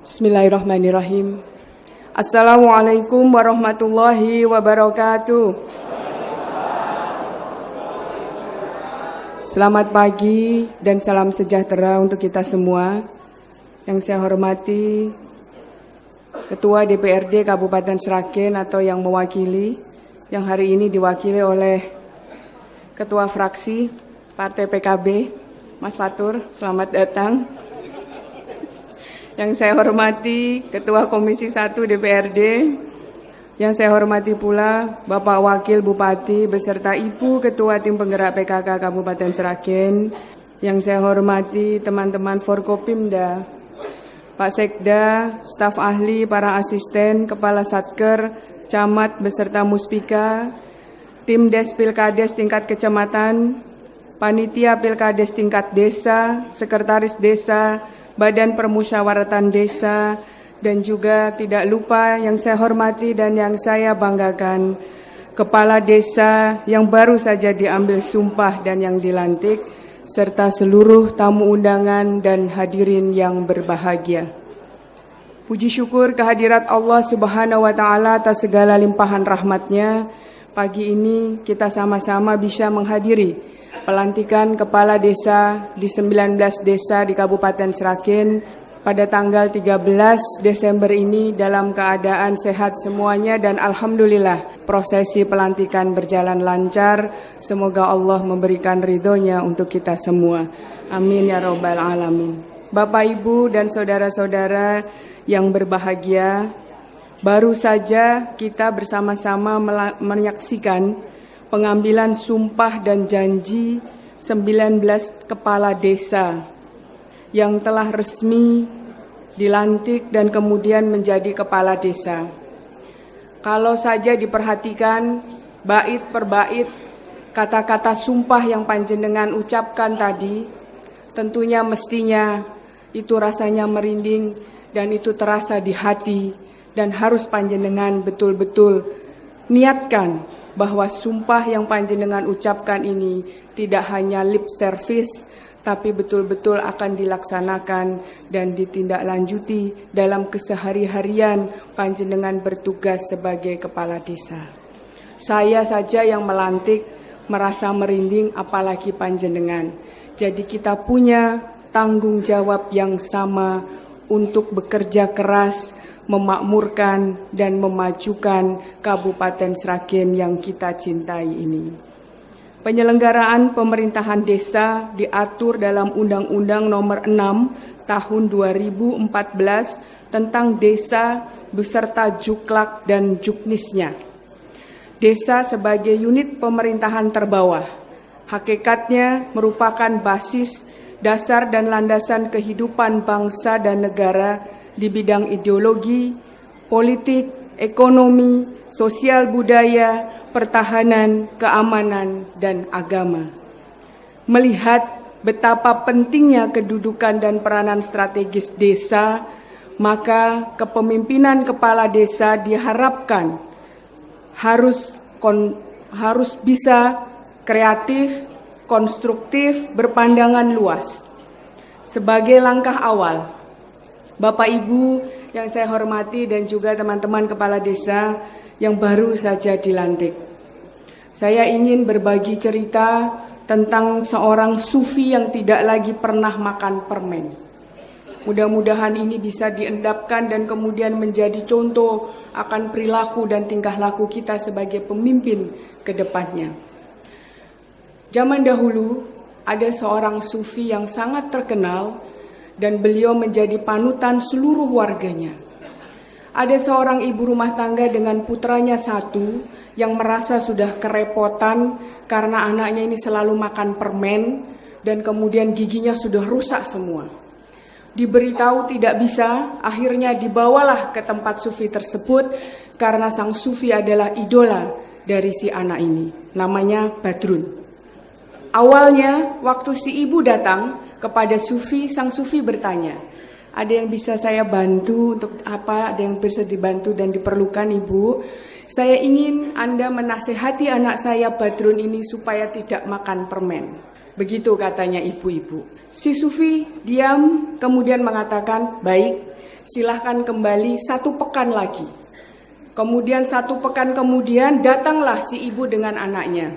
Bismillahirrahmanirrahim. Assalamualaikum warahmatullahi wabarakatuh. Selamat pagi dan salam sejahtera untuk kita semua. Yang saya hormati Ketua DPRD Kabupaten Sragen atau yang mewakili, yang hari ini diwakili oleh Ketua Fraksi Partai PKB, Mas Fatur, selamat datang. Yang saya hormati Ketua Komisi 1 DPRD, yang saya hormati pula Bapak Wakil Bupati beserta Ibu Ketua Tim Penggerak PKK Kabupaten Sragen, yang saya hormati teman-teman Forkopimda, Pak Sekda, staf ahli, para asisten, Kepala Satker, Camat beserta Muspika, Tim Des Pilkades tingkat kecamatan, Panitia Pilkades tingkat desa, Sekretaris Desa, Badan Permusyawaratan Desa, dan juga tidak lupa yang saya hormati dan yang saya banggakan, Kepala Desa yang baru saja diambil sumpah dan yang dilantik, serta seluruh tamu undangan dan hadirin yang berbahagia. Puji syukur kehadirat Allah Subhanahu wa Ta'ala atas segala limpahan rahmat-Nya. Pagi ini kita sama-sama bisa menghadiri pelantikan kepala desa di 19 desa di Kabupaten Sragen pada tanggal 13 Desember ini dalam keadaan sehat semuanya dan alhamdulillah prosesi pelantikan berjalan lancar. Semoga Allah memberikan ridhonya untuk kita semua. Amin ya robbal alamin. Bapak, Ibu, dan saudara-saudara yang berbahagia, baru saja kita bersama-sama menyaksikan pengambilan sumpah dan janji 19 kepala desa yang telah resmi dilantik dan kemudian menjadi kepala desa. Kalau saja diperhatikan bait per bait kata-kata sumpah yang panjenengan ucapkan tadi, tentunya mestinya itu rasanya merinding dan itu terasa di hati dan harus panjenengan betul-betul niatkan bahwa sumpah yang panjenengan ucapkan ini tidak hanya lip service, tapi betul-betul akan dilaksanakan dan ditindaklanjuti dalam kesehari-harian panjenengan bertugas sebagai kepala desa. Saya saja yang melantik merasa merinding, apalagi panjenengan. Jadi kita punya tanggung jawab yang sama untuk bekerja keras, memakmurkan dan memajukan Kabupaten Sragen yang kita cintai ini. Penyelenggaraan pemerintahan desa diatur dalam Undang-Undang Nomor 6 Tahun 2014 tentang desa beserta juklak dan juknisnya. Desa sebagai unit pemerintahan terbawah, hakikatnya merupakan basis, dasar dan landasan kehidupan bangsa dan negara di bidang ideologi, politik, ekonomi, sosial budaya, pertahanan, keamanan, dan agama. Melihat betapa pentingnya kedudukan dan peranan strategis desa, maka kepemimpinan kepala desa diharapkan harus bisa kreatif, konstruktif, berpandangan luas. Sebagai langkah awal, Bapak Ibu yang saya hormati dan juga teman-teman kepala desa yang baru saja dilantik, saya ingin berbagi cerita tentang seorang sufi yang tidak lagi pernah makan permen. Mudah-mudahan ini bisa diendapkan dan kemudian menjadi contoh akan perilaku dan tingkah laku kita sebagai pemimpin ke depannya. Zaman dahulu ada seorang sufi yang sangat terkenal dan beliau menjadi panutan seluruh warganya. Ada seorang ibu rumah tangga dengan putranya satu yang merasa sudah kerepotan karena anaknya ini selalu makan permen dan kemudian giginya sudah rusak semua. Diberitahu tidak bisa, akhirnya dibawalah ke tempat sufi tersebut karena sang sufi adalah idola dari si anak ini, namanya Badrun. Awalnya waktu si ibu datang kepada sufi, sang sufi bertanya, ada yang bisa saya bantu untuk apa? Ada yang bisa dibantu dan diperlukan ibu? Saya ingin Anda menasehati anak saya Badrun ini supaya tidak makan permen. Begitu katanya ibu-ibu. Si Sufi diam, kemudian mengatakan, baik, silahkan kembali 1 pekan lagi. Kemudian 1 pekan kemudian datanglah si ibu dengan anaknya.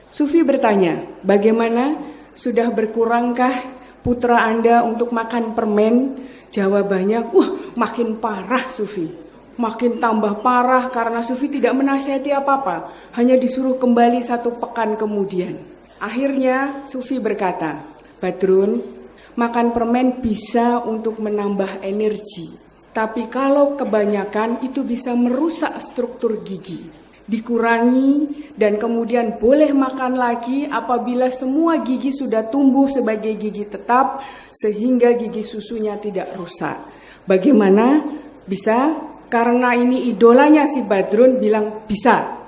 Sufi bertanya, bagaimana? Sudah berkurangkah putra Anda untuk makan permen? Jawabannya, makin parah Sufi. Makin tambah parah karena Sufi tidak menasihati apa-apa. Hanya disuruh kembali 1 pekan kemudian. Akhirnya Sufi berkata, Badrun, makan permen bisa untuk menambah energi. Tapi kalau kebanyakan itu bisa merusak struktur gigi. Dikurangi dan kemudian boleh makan lagi apabila semua gigi sudah tumbuh sebagai gigi tetap sehingga gigi susunya tidak rusak. Bagaimana? Bisa? Karena ini idolanya si Badrun bilang bisa.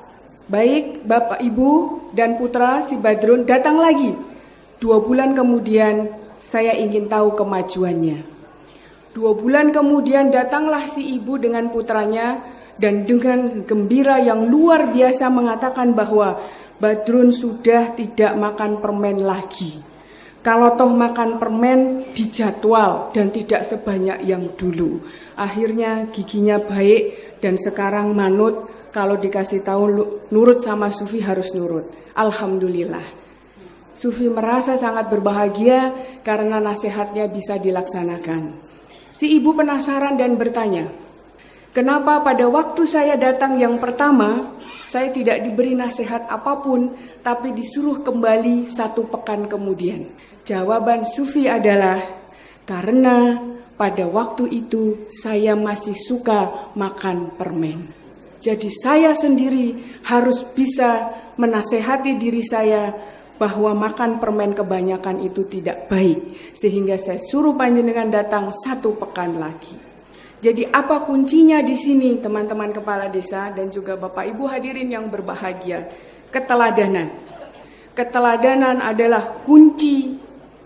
Baik, Bapak, Ibu, dan putra si Badrun datang lagi. 2 bulan kemudian saya ingin tahu kemajuannya. 2 bulan kemudian datanglah si ibu dengan putranya dan dengan gembira yang luar biasa mengatakan bahwa Badrun sudah tidak makan permen lagi. Kalau toh makan permen dijadwal dan tidak sebanyak yang dulu. Akhirnya giginya baik dan sekarang manut. Kalau dikasih tahu nurut sama Sufi harus nurut. Alhamdulillah. Sufi merasa sangat berbahagia karena nasihatnya bisa dilaksanakan. Si ibu penasaran dan bertanya, kenapa pada waktu saya datang yang pertama, saya tidak diberi nasihat apapun, tapi disuruh kembali 1 pekan kemudian? Jawaban Sufi adalah, karena pada waktu itu saya masih suka makan permen. Jadi saya sendiri harus bisa menasehati diri saya bahwa makan permen kebanyakan itu tidak baik. Sehingga saya suruh panjenengan datang 1 pekan lagi. Jadi apa kuncinya di sini teman-teman kepala desa dan juga Bapak Ibu hadirin yang berbahagia? Keteladanan. Keteladanan adalah kunci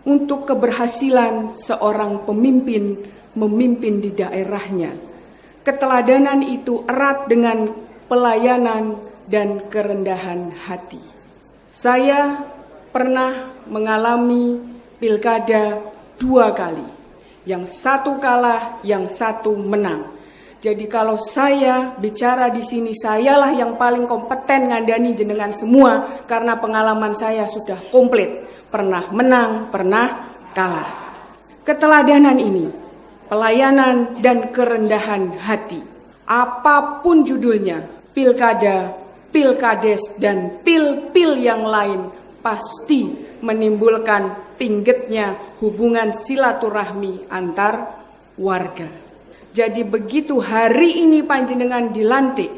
untuk keberhasilan seorang pemimpin memimpin di daerahnya. Keteladanan itu erat dengan pelayanan dan kerendahan hati. Saya pernah mengalami pilkada 2 kali. Yang 1 kalah, yang 1 menang. Jadi kalau saya bicara di sini, sayalah yang paling kompeten ngandani jenengan semua karena pengalaman saya sudah komplit. Pernah menang, pernah kalah. Keteladanan ini, pelayanan dan kerendahan hati. Apapun judulnya, pilkada, pilkades, dan pil-pil yang lain pasti menimbulkan pinggetnya hubungan silaturahmi antar warga. Jadi begitu hari ini panjenengan dilantik,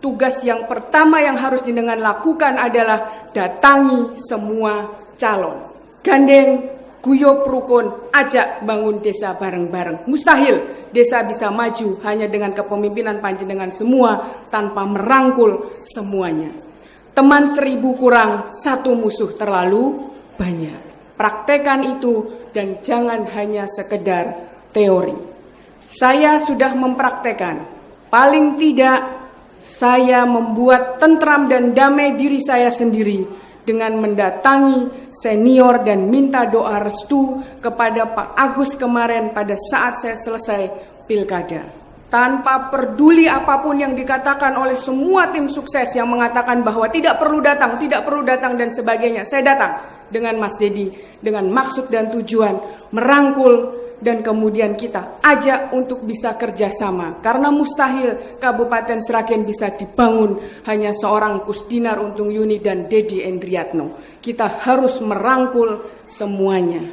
tugas yang pertama yang harus jenengan lakukan adalah datangi semua calon. Gandeng, guyub rukun, ajak bangun desa bareng-bareng. Mustahil desa bisa maju hanya dengan kepemimpinan panjenengan semua tanpa merangkul semuanya. Teman 1000 kurang, 1 musuh terlalu banyak. Praktekan itu dan jangan hanya sekedar teori. Saya sudah mempraktekan. Paling tidak saya membuat tentram dan damai diri saya sendiri dengan mendatangi senior dan minta doa restu kepada Pak Agus kemarin pada saat saya selesai pilkada. Tanpa peduli apapun yang dikatakan oleh semua tim sukses yang mengatakan bahwa tidak perlu datang dan sebagainya. Saya datang dengan Mas Dedi dengan maksud dan tujuan merangkul dan kemudian kita ajak untuk bisa kerjasama. Karena mustahil Kabupaten Sragen bisa dibangun hanya seorang Kusdinar Untung Yuni dan Dedi Endriatno. Kita harus merangkul semuanya.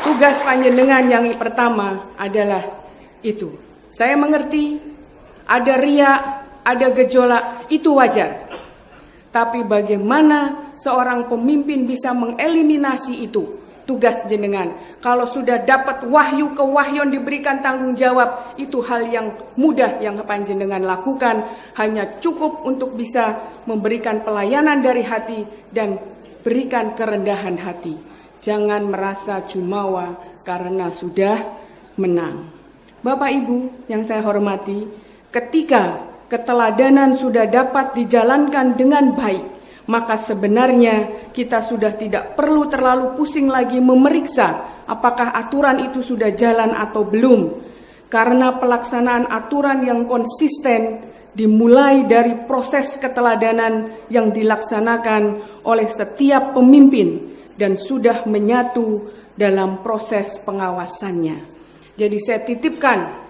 Tugas panjenengan yang pertama adalah itu. Saya mengerti ada riak, ada gejolak, itu wajar. Tapi bagaimana seorang pemimpin bisa mengeliminasi itu? Tugas jenengan. Kalau sudah dapat wahyu kewahyuan diberikan tanggung jawab, itu hal yang mudah yang panjenengan lakukan. Hanya cukup untuk bisa memberikan pelayanan dari hati dan berikan kerendahan hati. Jangan merasa jumawa karena sudah menang. Bapak Ibu yang saya hormati, ketika keteladanan sudah dapat dijalankan dengan baik, maka sebenarnya kita sudah tidak perlu terlalu pusing lagi memeriksa apakah aturan itu sudah jalan atau belum. Karena pelaksanaan aturan yang konsisten dimulai dari proses keteladanan yang dilaksanakan oleh setiap pemimpin dan sudah menyatu dalam proses pengawasannya. Jadi saya titipkan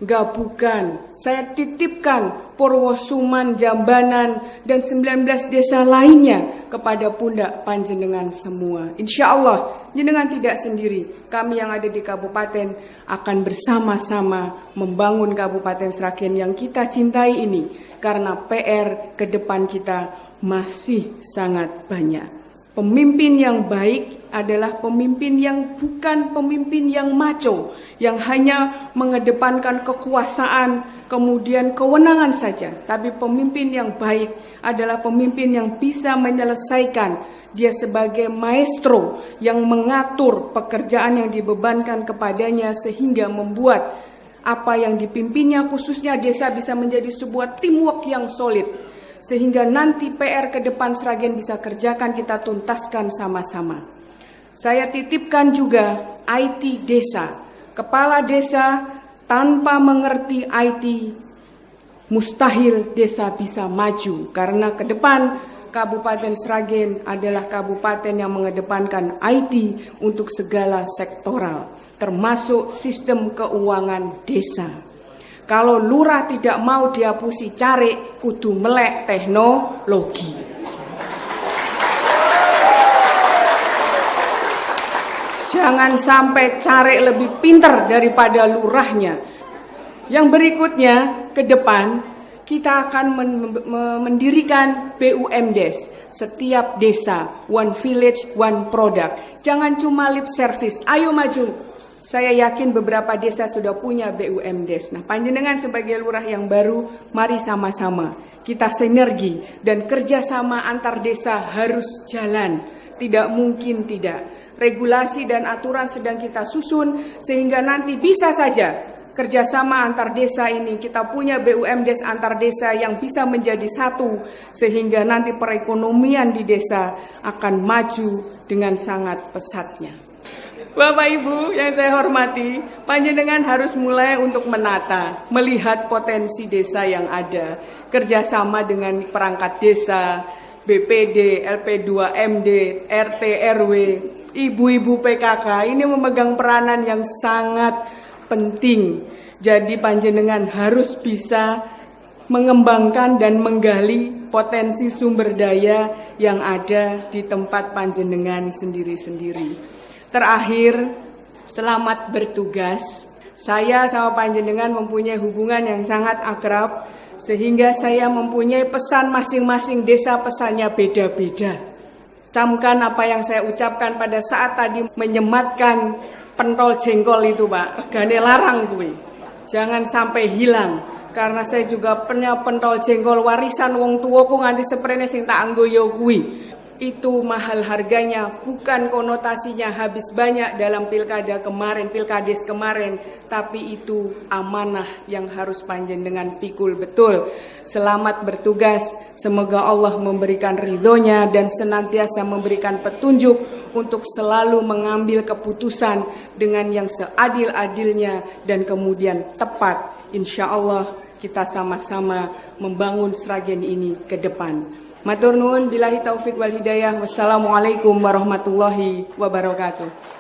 Gabukan, saya titipkan Purwosuman, Jambanan, dan 19 desa lainnya kepada pundak panjenengan semua. Insya Allah, jenengan tidak sendiri. Kami yang ada di kabupaten akan bersama-sama membangun Kabupaten Sragen yang kita cintai ini. Karena PR ke depan kita masih sangat banyak. Pemimpin yang baik adalah pemimpin yang bukan pemimpin yang maco, yang hanya mengedepankan kekuasaan, kemudian kewenangan saja. Tapi pemimpin yang baik adalah pemimpin yang bisa menyelesaikan. Dia sebagai maestro yang mengatur pekerjaan yang dibebankan kepadanya sehingga membuat apa yang dipimpinnya, khususnya desa, bisa menjadi sebuah teamwork yang solid. Sehingga nanti PR ke depan Sragen bisa kerjakan, kita tuntaskan sama-sama. Saya titipkan juga IT desa. Kepala desa tanpa mengerti IT, mustahil desa bisa maju. Karena ke depan Kabupaten Sragen adalah kabupaten yang mengedepankan IT untuk segala sektoral, termasuk sistem keuangan desa. Kalau lurah tidak mau dihapusi carik, kudu melek teknologi. Jangan sampai carik lebih pintar daripada lurahnya. Yang berikutnya, ke depan kita akan mendirikan BUMDes. Setiap desa, one village, one product. Jangan cuma lip service, ayo maju. Saya yakin beberapa desa sudah punya BUMDes. Nah, panjenengan sebagai lurah yang baru, mari sama-sama kita sinergi dan kerjasama antar desa harus jalan. Tidak mungkin tidak. Regulasi dan aturan sedang kita susun sehingga nanti bisa saja kerjasama antar desa ini kita punya BUMDes antar desa yang bisa menjadi satu sehingga nanti perekonomian di desa akan maju dengan sangat pesatnya. Bapak Ibu yang saya hormati, panjenengan harus mulai untuk menata, melihat potensi desa yang ada, kerjasama dengan perangkat desa, BPD, LP2MD, RT, RW, ibu-ibu PKK, ini memegang peranan yang sangat penting. Jadi panjenengan harus bisa mengembangkan dan menggali potensi sumber daya yang ada di tempat panjenengan sendiri-sendiri. Terakhir, selamat bertugas. Saya sama panjenengan mempunyai hubungan yang sangat akrab, sehingga saya mempunyai pesan masing-masing desa, pesannya beda-beda. Camkan apa yang saya ucapkan pada saat tadi menyematkan pentol jengkol itu, Pak. Regane larang kuwi. Jangan sampai hilang. Karena saya juga punya pentol jengkol warisan wong tuwaku nganti seprene sing tak anggo ya kuwi. Itu mahal harganya, bukan konotasinya habis banyak dalam pilkada kemarin, pilkades kemarin, tapi itu amanah yang harus panjenengan pikul betul. Selamat bertugas, semoga Allah memberikan ridhonya dan senantiasa memberikan petunjuk untuk selalu mengambil keputusan dengan yang seadil-adilnya dan kemudian tepat. Insya Allah kita sama-sama membangun Sragen ini ke depan. Matur nuwun, billahi taufik wal hidayah. Wassalamualaikum warahmatullahi wabarakatuh.